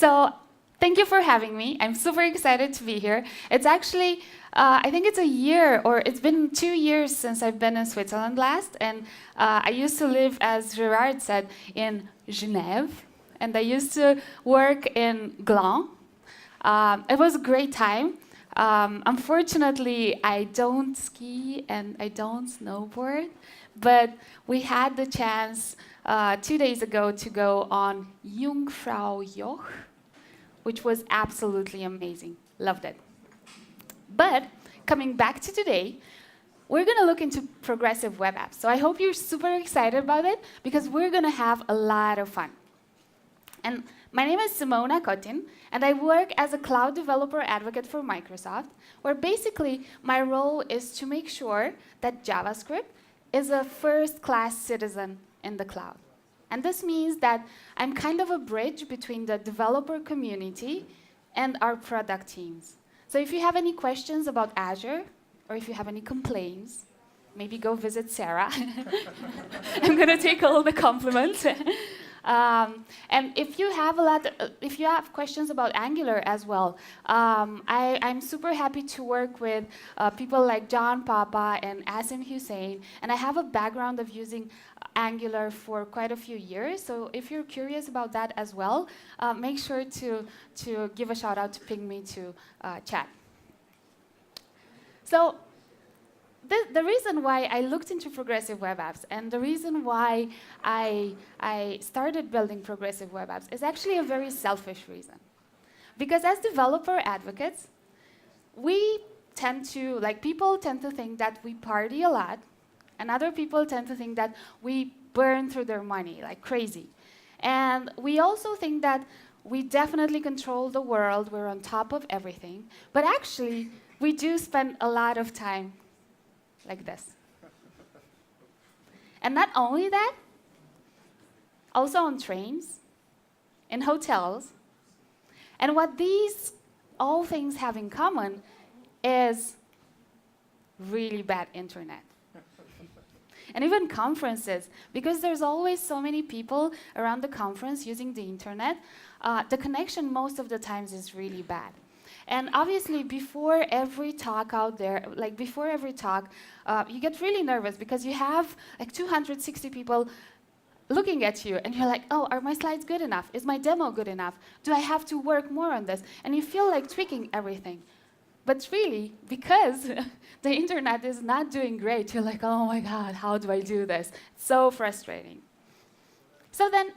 So thank you for having me. I'm super excited to be here. It's actually, I think it's a year, or it's been 2 years since I've been in Switzerland last. And I used to live, as Gerard said, in Genève. And I used to work in Gland. It was a great time. Unfortunately, I don't ski and I don't snowboard. But we had the chance 2 days ago to go on Jungfraujoch, which was absolutely amazing. Loved it. But coming back to today, we're going to look into progressive web apps. So I hope you're super excited about it, because we're going to have a lot of fun. And my name is Simona Cotin, and I work as a cloud developer advocate for Microsoft, where basically my role is to make sure that JavaScript is a first-class citizen in the cloud. And this means that I'm kind of a bridge between the developer community and our product teams. So if you have any questions about Azure, or if you have any complaints, maybe go visit Sarah. I'm going to take all the compliments. And if you have questions about Angular as well, I'm super happy to work with people like John Papa and Asim Hussein, and I have a background of using Angular for quite a few years. So if you're curious about that as well, make sure to give a shout out to ping me to chat. So the reason why I looked into progressive web apps and the reason why I started building progressive web apps is actually a very selfish reason. Because as developer advocates, people tend to think that we party a lot, and other people tend to think that we burn through their money like crazy. And we also think that we definitely control the world, we're on top of everything, but actually, we do spend a lot of time like this. And not only that, also on trains, in hotels. And what these all things have in common is really bad internet. And even conferences, because there's always so many people around the conference using the internet, the connection most of the times is really bad. And obviously, before every talk out there, you get really nervous because you have like 260 people looking at you, and you're like, oh, are my slides good enough? Is my demo good enough? Do I have to work more on this? And you feel like tweaking everything. But really, because the internet is not doing great, you're like, oh my God, how do I do this? It's so frustrating. So then,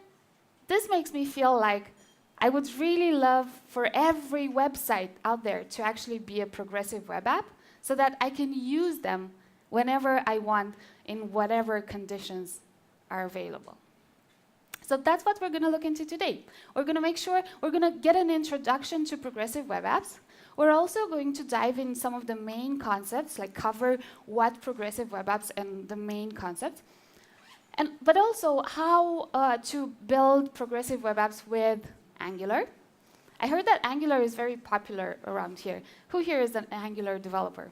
this makes me feel like I would really love for every website out there to actually be a progressive web app so that I can use them whenever I want in whatever conditions are available. So that's what we're going to look into today. We're going to make sure we're going to get an introduction to progressive web apps. We're also going to dive in some of the main concepts, like cover what progressive web apps and the main concepts. But also how to build progressive web apps with Angular. I heard that Angular is very popular around here. Who here is an Angular developer?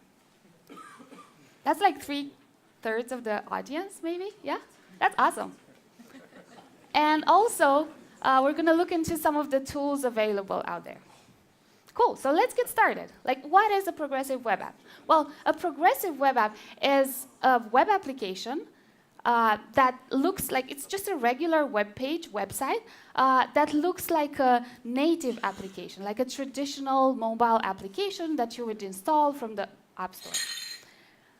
That's like 3/3 of the audience, maybe? Yeah? That's awesome. And also, we're going to look into some of the tools available out there. Cool, so let's get started. Like, what is a progressive web app? Well, a progressive web app is a web application that looks like it's just a regular web page, website, that looks like a native application, like a traditional mobile application that you would install from the App Store.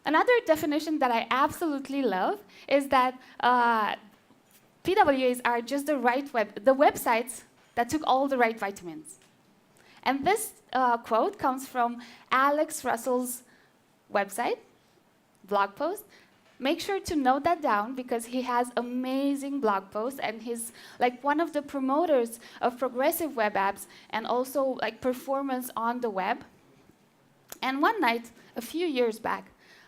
Another definition that I absolutely love is that PWAs are just the websites that took all the right vitamins. And this quote comes from Alex Russell's website, blog post. Make sure to note that down because he has amazing blog posts and he's like one of the promoters of progressive web apps and also like performance on the web. And one night, a few years back,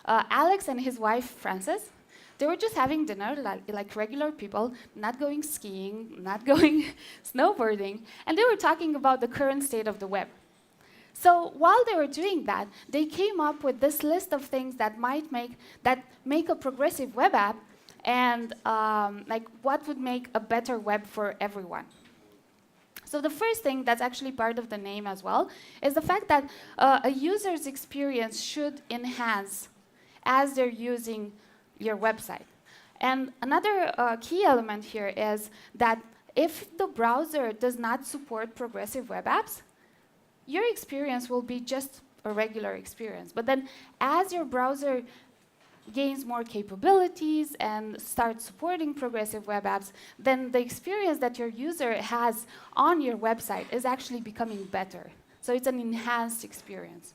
Alex and his wife, Frances, they were just having dinner like regular people, not going skiing, not going snowboarding, and they were talking about the current state of the web. So while they were doing that, they came up with this list of things that make a progressive web app, and like what would make a better web for everyone. So So the first thing that's actually part of the name as well is the fact that a user's experience should enhance as they're using your website. And another key element here is that if the browser does not support progressive web apps, your experience will be just a regular experience. But then as your browser gains more capabilities and starts supporting progressive web apps, then the experience that your user has on your website is actually becoming better. So it's an enhanced experience.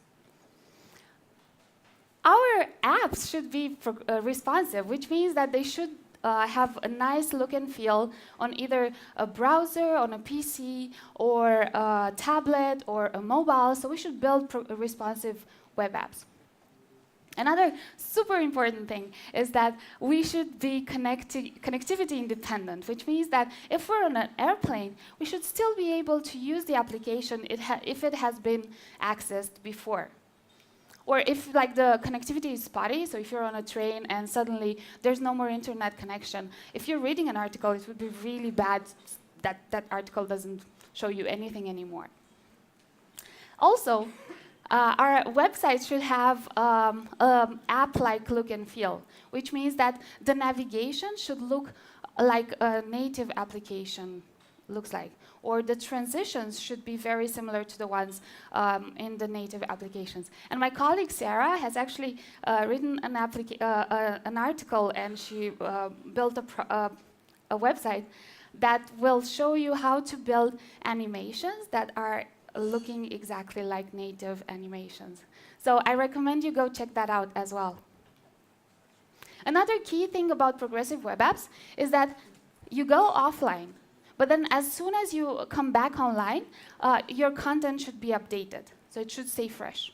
Our apps should be responsive, which means that they should have a nice look and feel on either a browser, on a PC, or a tablet, or a mobile. So we should build responsive web apps. Another super important thing is that we should be connectivity independent, which means that if we're on an airplane, we should still be able to use the application if it has been accessed before. Or if like the connectivity is spotty, so if you're on a train and suddenly there's no more internet connection, if you're reading an article, it would be really bad that that article doesn't show you anything anymore. Also, our website should have app-like look and feel, which means that the navigation should look like a native application looks like, or the transitions should be very similar to the ones in the native applications. And my colleague Sarah has actually written an article, and she built a website that will show you how to build animations that are looking exactly like native animations. So I recommend you go check that out as well. Another key thing about progressive web apps is that you go offline, but then as soon as you come back online, your content should be updated, so it should stay fresh.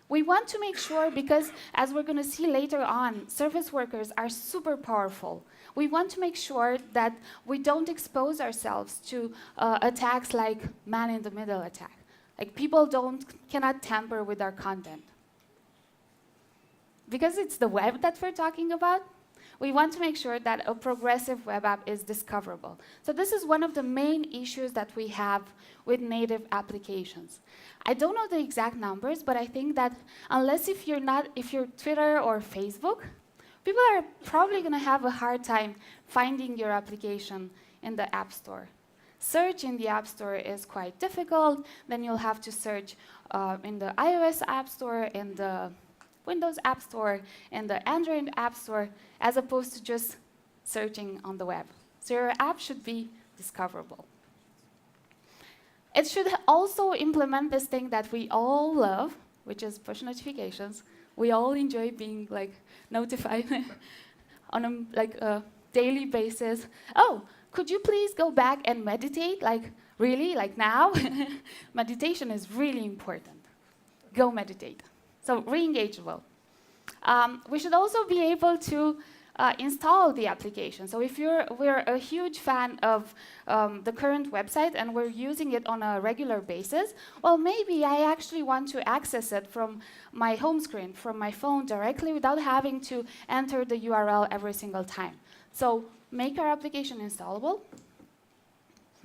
We want to make sure, because as we're going to see later on, service workers are super powerful. We want to make sure that we don't expose ourselves to attacks like man-in-the-middle attack. Like people cannot tamper with our content. Because it's the web that we're talking about, we want to make sure that a progressive web app is discoverable. So this is one of the main issues that we have with native applications. I don't know the exact numbers, but I think that unless if you're Twitter or Facebook, people are probably going to have a hard time finding your application in the App Store. Search in the App Store is quite difficult. Then you'll have to search in the iOS App Store, in the Windows App Store, in the Android App Store, as opposed to just searching on the web. So your app should be discoverable. It should also implement this thing that we all love, which is push notifications. We all enjoy being like notified on a daily basis. Oh, could you please go back and meditate? Like really, like now? Meditation is really important. Go meditate. So re-engageable. We should also be able to install the application. So if we're a huge fan of the current website and we're using it on a regular basis, well, maybe I actually want to access it from my home screen, from my phone directly without having to enter the URL every single time. So make our application installable.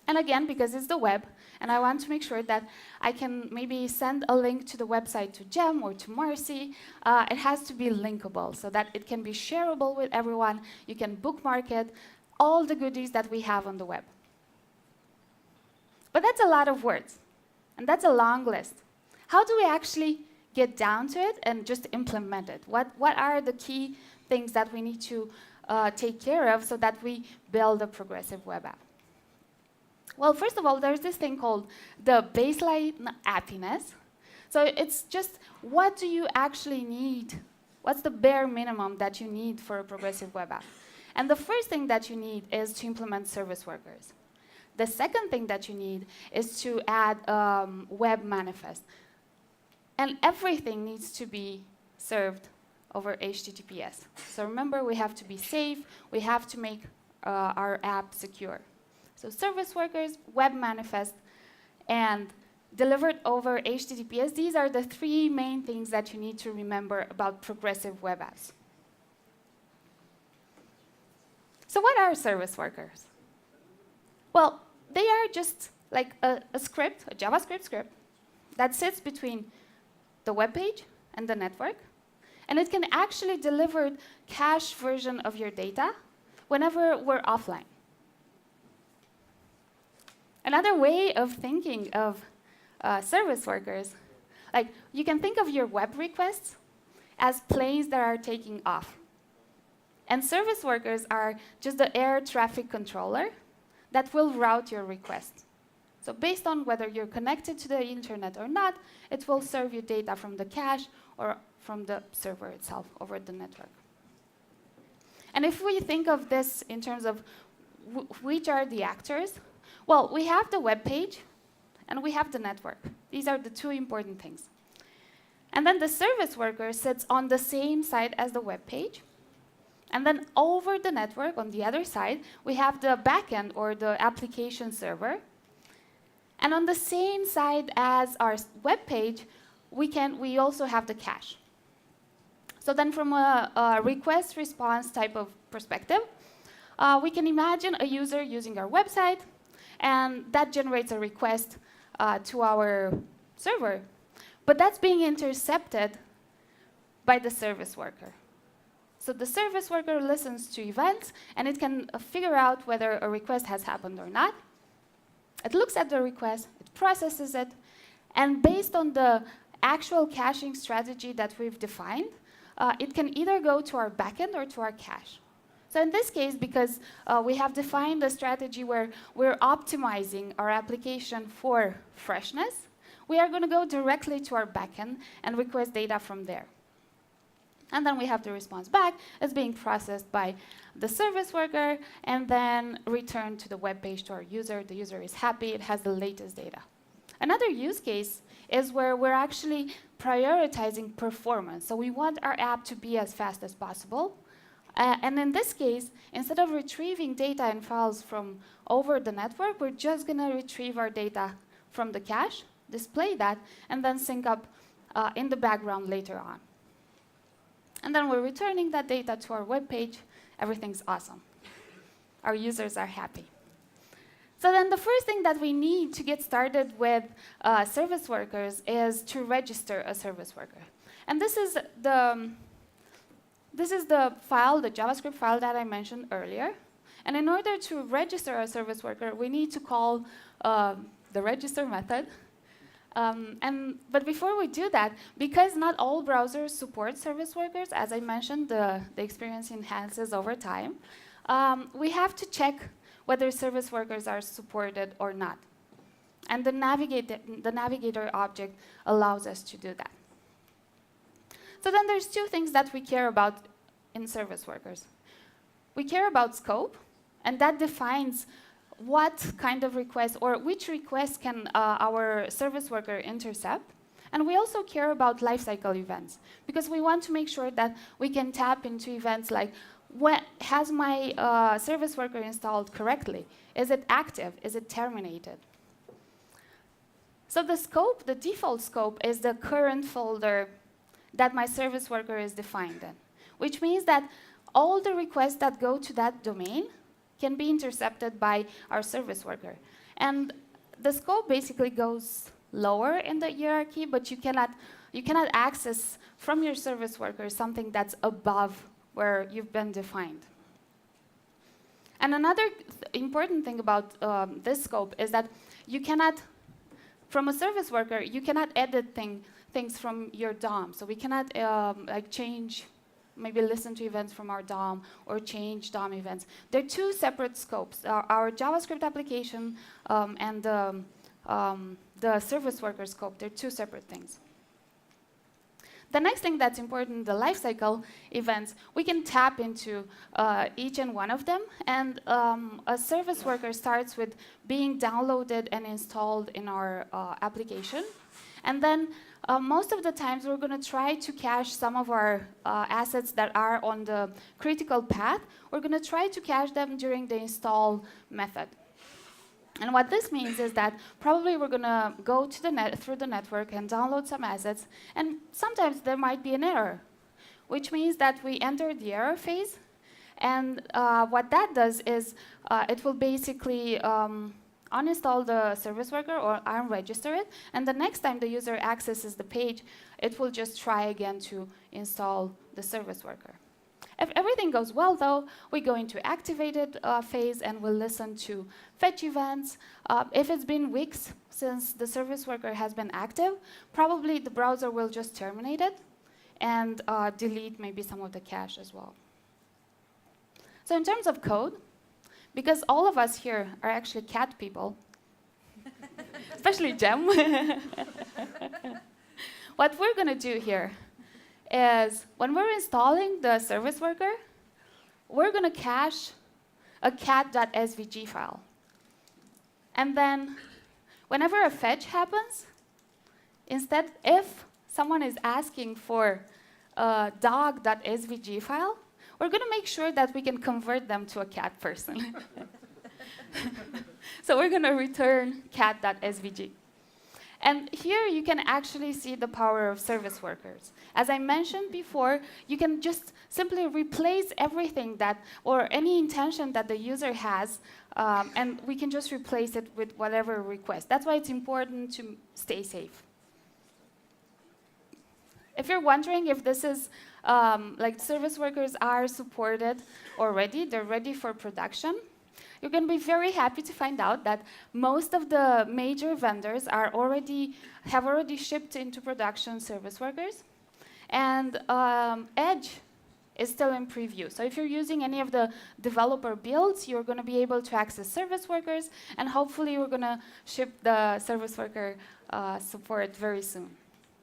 And again, because it's the web, and I want to make sure that I can maybe send a link to the website to Jem or to Marcy, it has to be linkable so that it can be shareable with everyone. You can bookmark it, all the goodies that we have on the web. But that's a lot of words, and that's a long list. How do we actually get down to it and just implement it? What are the key things that we need to take care of so that we build a progressive web app? Well, first of all, there's this thing called the baseline appiness. So it's just, what do you actually need? What's the bare minimum that you need for a progressive web app? And the first thing that you need is to implement service workers. The second thing that you need is to add web manifest. And everything needs to be served over HTTPS. So remember, we have to be safe. We have to make our app secure. So service workers, web manifest, and delivered over HTTPS. These are the three main things that you need to remember about progressive web apps. So what are service workers? Well, they are just like a script, a JavaScript script, that sits between the web page and the network. And it can actually deliver cached version of your data whenever we're offline. Another way of thinking of service workers, like you can think of your web requests as planes that are taking off. And service workers are just the air traffic controller that will route your request. So based on whether you're connected to the internet or not, it will serve you data from the cache or from the server itself over the network. And if we think of this in terms of which are the actors, well, we have the web page and we have the network. These are the two important things. And then the service worker sits on the same side as the web page. And then over the network, on the other side, we have the backend or the application server. And on the same side as our web page, we also have the cache. So then from a request response type of perspective, we can imagine a user using our website, and that generates a request to our server. But that's being intercepted by the service worker. So the service worker listens to events, and it can figure out whether a request has happened or not. It looks at the request, it processes it, and based on the actual caching strategy that we've defined, it can either go to our backend or to our cache. So in this case, because we have defined a strategy where we're optimizing our application for freshness, we are going to go directly to our backend and request data from there. And then we have the response back as being processed by the service worker and then returned to the web page to our user. The user is happy, it has the latest data. Another use case is where we're actually prioritizing performance. So we want our app to be as fast as possible. And in this case, instead of retrieving data and files from over the network, we're just going to retrieve our data from the cache, display that, and then sync up in the background later on. And then we're returning that data to our web page. Everything's awesome. Our users are happy. So then the first thing that we need to get started with service workers is to register a service worker. And this is the file, the JavaScript file that I mentioned earlier. And in order to register a service worker, we need to call the register method. But before we do that, because not all browsers support service workers, as I mentioned, the experience enhances over time, we have to check whether service workers are supported or not. And the navigator object allows us to do that. So then there's two things that we care about in service workers. We care about scope, and that defines what kind of request or which request can our service worker intercept. And we also care about lifecycle events, because we want to make sure that we can tap into events like, has my service worker installed correctly? Is it active? Is it terminated? So the scope, the default scope, is the current folder that my service worker is defined in, which means that all the requests that go to that domain can be intercepted by our service worker. And the scope basically goes lower in the hierarchy, but you cannot access from your service worker something that's above where you've been defined. And another important thing about this scope is that you cannot, from a service worker, you cannot edit things from your DOM. So we cannot like change, maybe listen to events from our DOM or change DOM events. They're two separate scopes. Our JavaScript application and the service worker scope, they're two separate things. The next thing that's important, the lifecycle events, we can tap into each and one of them. And a service worker starts with being downloaded and installed in our application. And then most of the times, we're going to try to cache some of our assets that are on the critical path. We're going to try to cache them during the install method. And what this means is that probably we're going to go to through the network and download some assets. And sometimes there might be an error, which means that we enter the error phase. And what that does is it will basically uninstall the service worker or unregister it, and the next time the user accesses the page, it will just try again to install the service worker. If everything goes well, though, we go into activated phase and we'll listen to fetch events. If it's been weeks since the service worker has been active, probably the browser will just terminate it and delete maybe some of the cache as well. So in terms of code, because all of us here are actually cat people, especially Jem, what we're going to do here is when we're installing the service worker, we're going to cache a cat.svg file. And then whenever a fetch happens, instead, if someone is asking for a dog.svg file, we're going to make sure that we can convert them to a cat person. So we're going to return cat.svg. And here you can actually see the power of service workers. As I mentioned before, you can just simply replace everything that, or any intention that the user has, and we can just replace it with whatever request. That's why it's important to stay safe. If you're wondering if this is, like service workers are supported already, they're ready for production, you're going to be very happy to find out that most of the major vendors have already shipped into production service workers. And Edge is still in preview. So if you're using any of the developer builds, you're going to be able to access service workers. And hopefully, we're going to ship the service worker support very soon.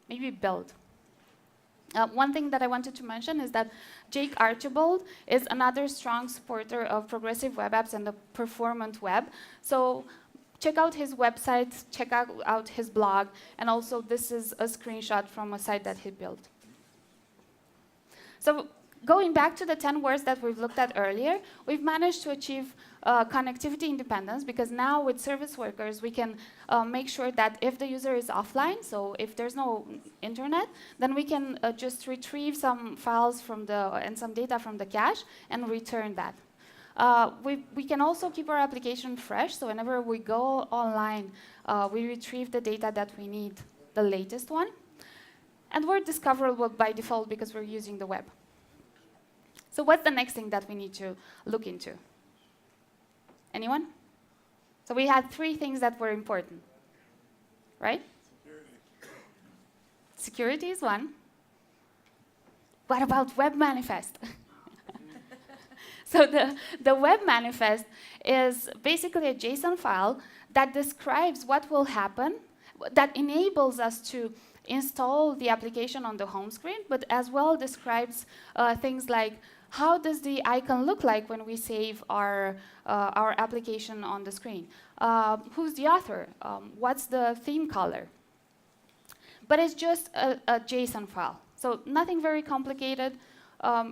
Maybe build. One thing that I wanted to mention is that Jake Archibald is another strong supporter of progressive web apps and the performant web. So check out his website, check out his blog, and also this is a screenshot from a site that he built. So going back to the 10 words that we've looked at earlier, we've managed to achieve connectivity independence, because now with service workers, we can make sure that if the user is offline, so if there's no internet, then we can just retrieve some files from and some data from the cache and return that. We can also keep our application fresh, so whenever we go online, we retrieve the data that we need, the latest one. And we're discoverable by default because we're using the web. So what's the next thing that we need to look into? Anyone? So we had 3 things that were important, right? Security is one. What about web manifest? So the web manifest is basically a JSON file that describes what will happen, that enables us to install the application on the home screen, but as well describes things like how does the icon look like when we save our application on the screen? Who's the author? What's the theme color? But it's just a JSON file, so nothing very complicated.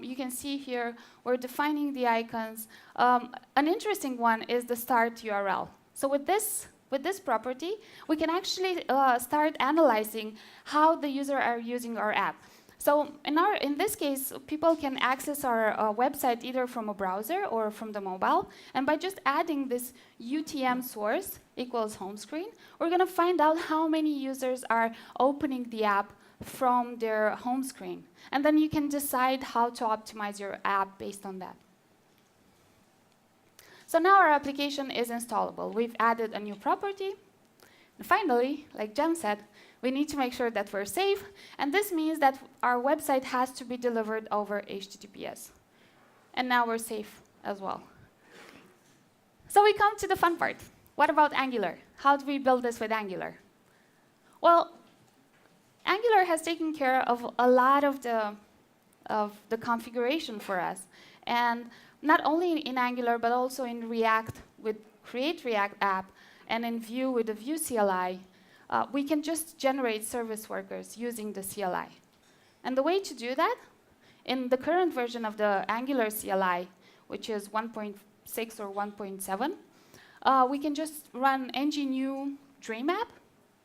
You can see here we're defining the icons. An interesting one is the start URL. So with this property, we can actually start analyzing how the user are using our app. So in this case, people can access our website either from a browser or from the mobile. And by just adding this UTM source equals home screen, we're going to find out how many users are opening the app from their home screen. And then you can decide how to optimize your app based on that. So now our application is installable. We've added a new property. And finally, like Jem said, we need to make sure that we're safe. And this means that our website has to be delivered over HTTPS. And now we're safe as well. So we come to the fun part. What about Angular? How do we build this with Angular? Well, Angular has taken care of a lot of the configuration for us. And not only in Angular, but also in React with Create React App, and in Vue with the Vue CLI, we can just generate service workers using the CLI. And the way to do that, in the current version of the Angular CLI, which is 1.6 or 1.7, we can just run ng-new dream app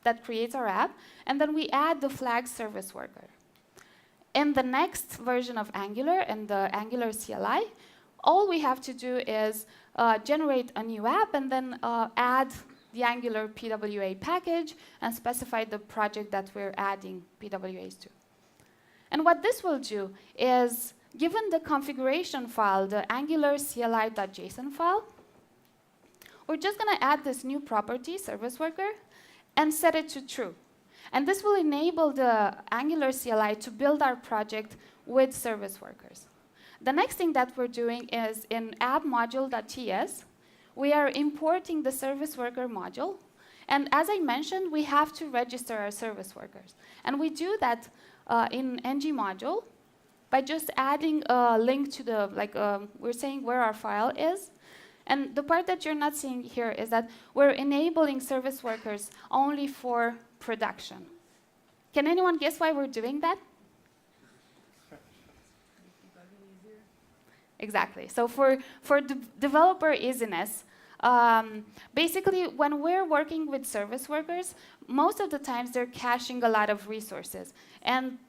that creates our app, and then we add the flag service worker. In the next version of Angular and the Angular CLI, all we have to do is generate a new app and then add the Angular PWA package and specify the project that we're adding PWAs to. And what this will do is, given the configuration file, the Angular CLI.json file, we're just going to add this new property, service worker, and set it to true. And this will enable the Angular CLI to build our project with service workers. The next thing that we're doing is in app-module.ts, we are importing the service worker module. And as I mentioned, we have to register our service workers. And we do that in ng module by just adding a link to the, we're saying where our file is. And the part that you're not seeing here is that we're enabling service workers only for production. Can anyone guess why we're doing that? Exactly. So for developer easiness, basically, when we're working with service workers, most of the times they're caching a lot of resources. And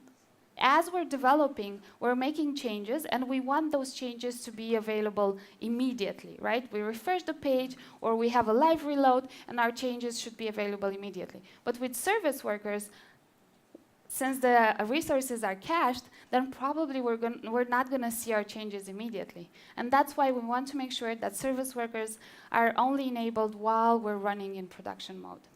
as we're developing, we're making changes, and we want those changes to be available immediately, right? We refresh the page, or we have a live reload, and our changes should be available immediately. But with service workers, since the resources are cached, then probably we're not going to see our changes immediately. And that's why we want to make sure that service workers are only enabled while we're running in production mode.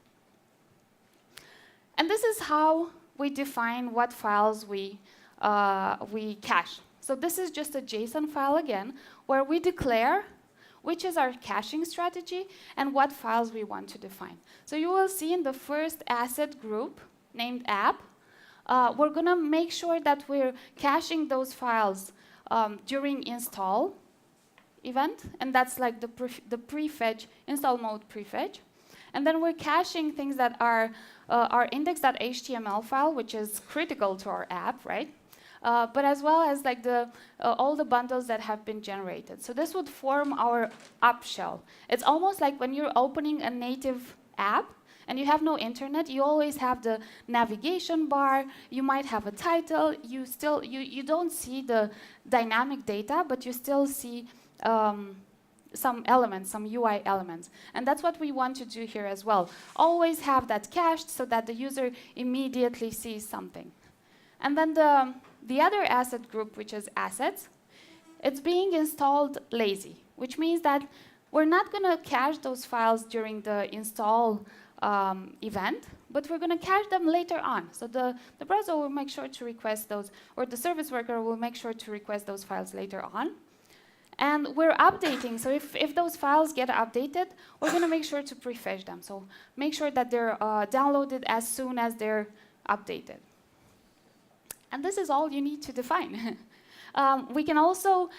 And this is how we define what files we cache. So this is just a JSON file again, where we declare which is our caching strategy and what files we want to define. So you will see in the first asset group named app, we're going to make sure that we're caching those files during install event, and that's like the prefetch, install mode prefetch. And then we're caching things that are our index.html file, which is critical to our app, right? But as well as like all the bundles that have been generated. So this would form our app shell. It's almost like when you're opening a native app, and you have no internet, you always have the navigation bar, you might have a title, you don't see the dynamic data, but you still see some elements, some UI elements. And that's what we want to do here as well. Always have that cached so that the user immediately sees something. And then the other asset group, which is assets, it's being installed lazy, which means that we're not going to cache those files during the install event, but we're going to cache them later on. So the browser will make sure to request those, or the service worker will make sure to request those files later on. And we're updating, so if those files get updated, we're going to make sure to prefetch them. So make sure that they're downloaded as soon as they're updated. And this is all you need to define. We can also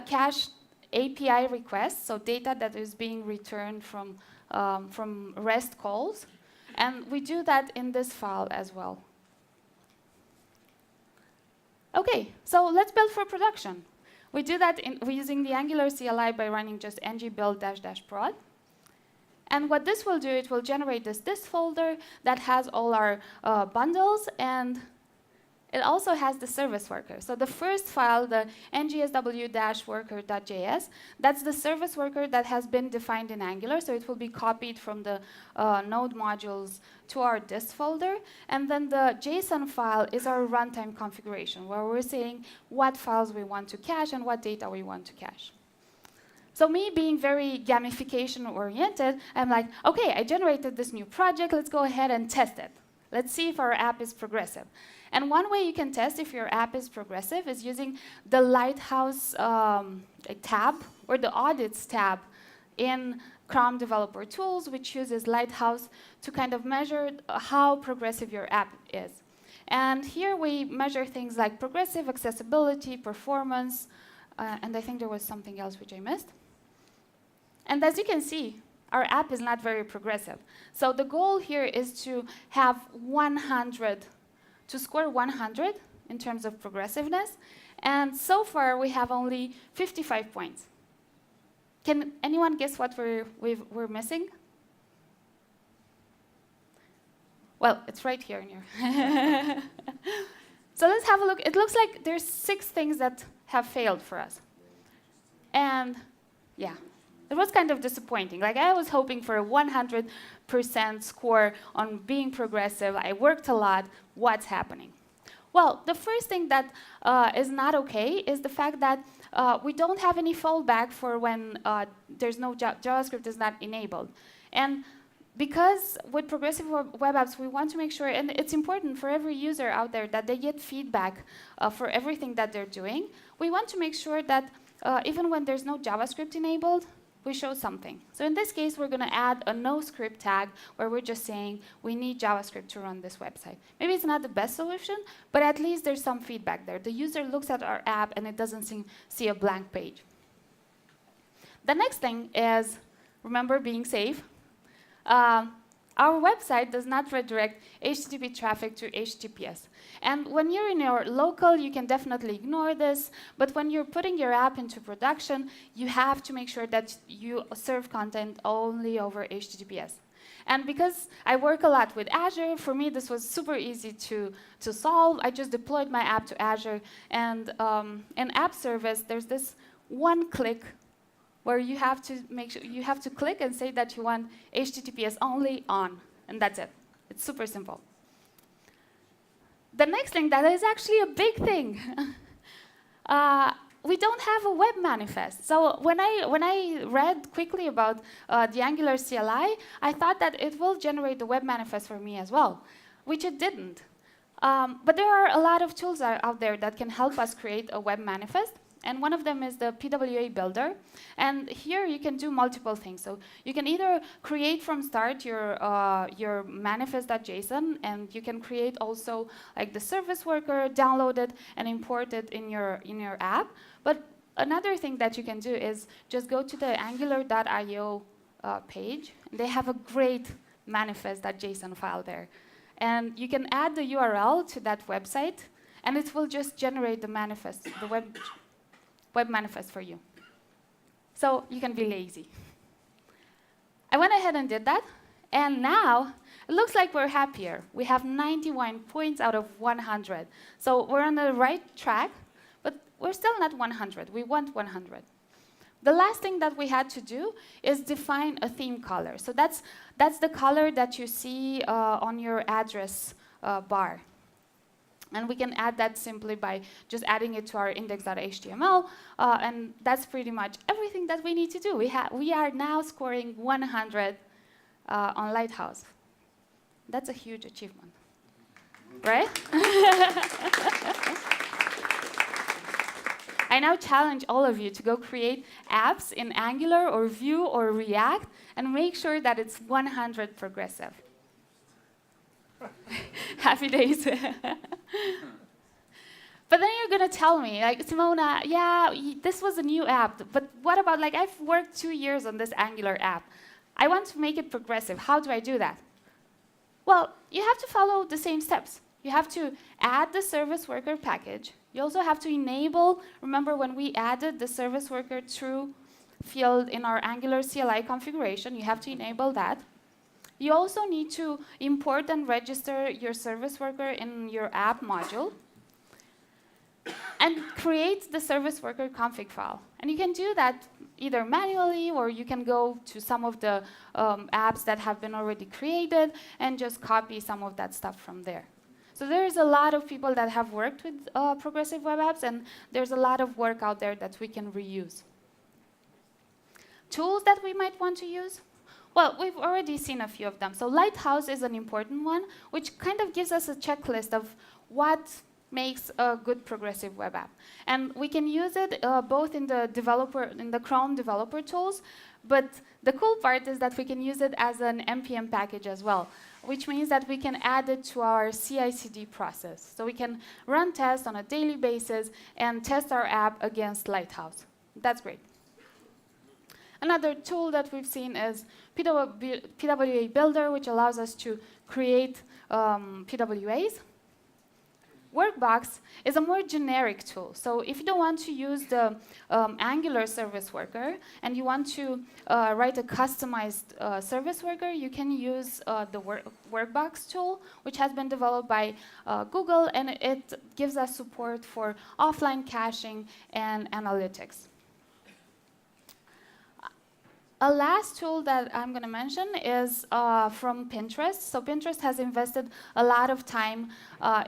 cache API requests, so data that is being returned from REST calls. And we do that in this file as well. OK, so let's build for production. We do that using the Angular CLI by running just ng-build -- prod. And what this will do, it will generate this folder that has all our bundles, and it also has the service worker. So the first file, the ngsw-worker.js, that's the service worker that has been defined in Angular. So it will be copied from the node modules to our dist folder. And then the JSON file is our runtime configuration, where we're saying what files we want to cache and what data we want to cache. So me being very gamification-oriented, I'm like, OK, I generated this new project. Let's go ahead and test it. Let's see if our app is progressive. And one way you can test if your app is progressive is using the Lighthouse tab, or the audits tab in Chrome Developer Tools, which uses Lighthouse to kind of measure how progressive your app is. And here we measure things like progressive accessibility, performance, and I think there was something else which I missed. And as you can see, our app is not very progressive. So the goal here is to have 100, to score 100 in terms of progressiveness. And so far, we have only 55 points. Can anyone guess what we're missing? Well, it's right here in here. So let's have a look. It looks like there's 6 things that have failed for us. And yeah. It was kind of disappointing. Like, I was hoping for a 100% score on being progressive. I worked a lot. What's happening? Well, the first thing that is not okay is the fact that we don't have any fallback for when there's no JavaScript is not enabled. And because with progressive web apps, we want to make sure, and it's important for every user out there that they get feedback for everything that they're doing. We want to make sure that even when there's no JavaScript enabled, we show something. So in this case, we're going to add a no script tag where we're just saying we need JavaScript to run this website. Maybe it's not the best solution, but at least there's some feedback there. The user looks at our app and it doesn't see a blank page. The next thing is, remember being safe. Our website does not redirect HTTP traffic to HTTPS. And when you're in your local, you can definitely ignore this. But when you're putting your app into production, you have to make sure that you serve content only over HTTPS. And because I work a lot with Azure, for me this was super easy to solve. I just deployed my app to Azure. And in app service, there's this one click where you have to make sure you have to click and say that you want HTTPS only on, and that's it. It's super simple. The next thing that is actually a big thing, we don't have a web manifest. So when I read quickly about the Angular CLI, I thought that it will generate the web manifest for me as well, which it didn't. But there are a lot of tools out there that can help us create a web manifest. And one of them is the PWA builder. And here you can do multiple things. So you can either create from start your manifest.json, and you can create also like the service worker, download it, and import it in your app. But another thing that you can do is just go to the angular.io page. They have a great manifest.json file there. And you can add the URL to that website, and it will just generate the manifest, the web manifest for you. So you can be lazy. I went ahead and did that, and now it looks like we're happier. We have 91 points out of 100. So we're on the right track, but we're still not 100. We want 100. The last thing that we had to do is define a theme color. So that's the color that you see on your address bar. And we can add that simply by just adding it to our index.html, and that's pretty much everything that we need to do. We are now scoring 100 on Lighthouse. That's a huge achievement, right? I now challenge all of you to go create apps in Angular or Vue or React and make sure that it's 100 progressive. Happy days. But then you're going to tell me, like, Simona, yeah, this was a new app, but what about, like, I've worked 2 years on this Angular app. I want to make it progressive. How do I do that? Well, you have to follow the same steps. You have to add the service worker package. You also have to enable, remember when we added the service worker true field in our Angular CLI configuration, you have to enable that. You also need to import and register your service worker in your app module and create the service worker config file. And you can do that either manually, or you can go to some of the apps that have been already created and just copy some of that stuff from there. So there's a lot of people that have worked with progressive web apps, and there's a lot of work out there that we can reuse. Tools that we might want to use? Well, we've already seen a few of them. So Lighthouse is an important one, which kind of gives us a checklist of what makes a good progressive web app. And we can use it both in the Chrome developer tools, but the cool part is that we can use it as an NPM package as well, which means that we can add it to our CI/CD process. So we can run tests on a daily basis and test our app against Lighthouse. That's great. Another tool that we've seen is PWA Builder, which allows us to create PWAs. Workbox is a more generic tool. So if you don't want to use the Angular service worker and you want to write a customized service worker, you can use the Workbox tool, which has been developed by Google, and it gives us support for offline caching and analytics. A last tool that I'm going to mention is from Pinterest. So Pinterest has invested a lot of time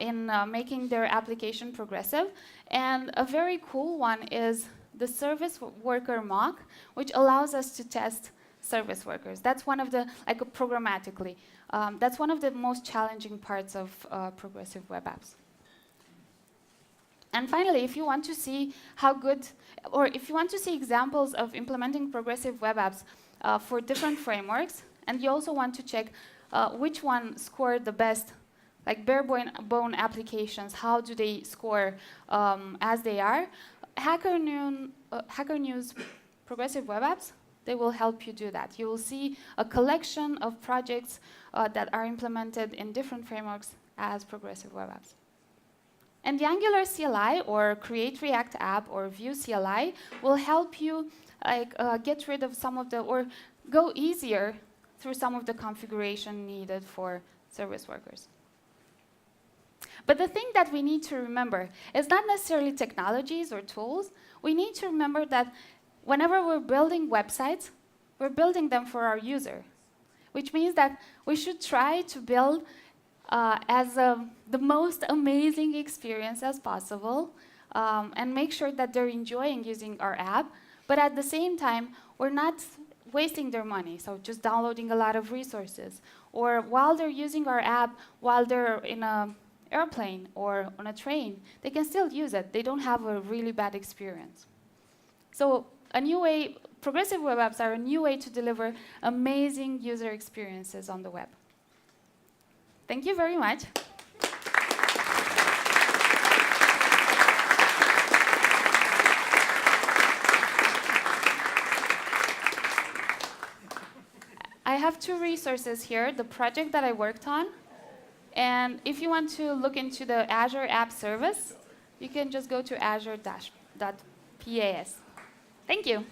in making their application progressive. And a very cool one is the service worker mock, which allows us to test service workers. That's one of the, like programmatically, that's one of the most challenging parts of progressive web apps. And finally, if you want to see how good, or if you want to see examples of implementing progressive web apps for different frameworks, and you also want to check which one scored the best, like bare bone applications, how do they score as they are, Hacker News Progressive Web Apps, they will help you do that. You will see a collection of projects that are implemented in different frameworks as progressive web apps. And the Angular CLI, or Create React App, or Vue CLI, will help you get rid of some of the, or go easier through some of the configuration needed for service workers. But the thing that we need to remember is not necessarily technologies or tools. We need to remember that whenever we're building websites, we're building them for our user, which means that we should try to build the most amazing experience as possible, and make sure that they're enjoying using our app. But at the same time, we're not wasting their money, so just downloading a lot of resources. Or while they're using our app, while they're in an airplane or on a train, they can still use it. They don't have a really bad experience. So a new way, progressive web apps are a new way to deliver amazing user experiences on the web. Thank you very much. I have two resources here, the project that I worked on. And if you want to look into the Azure App Service, you can just go to azure-PAS. Thank you.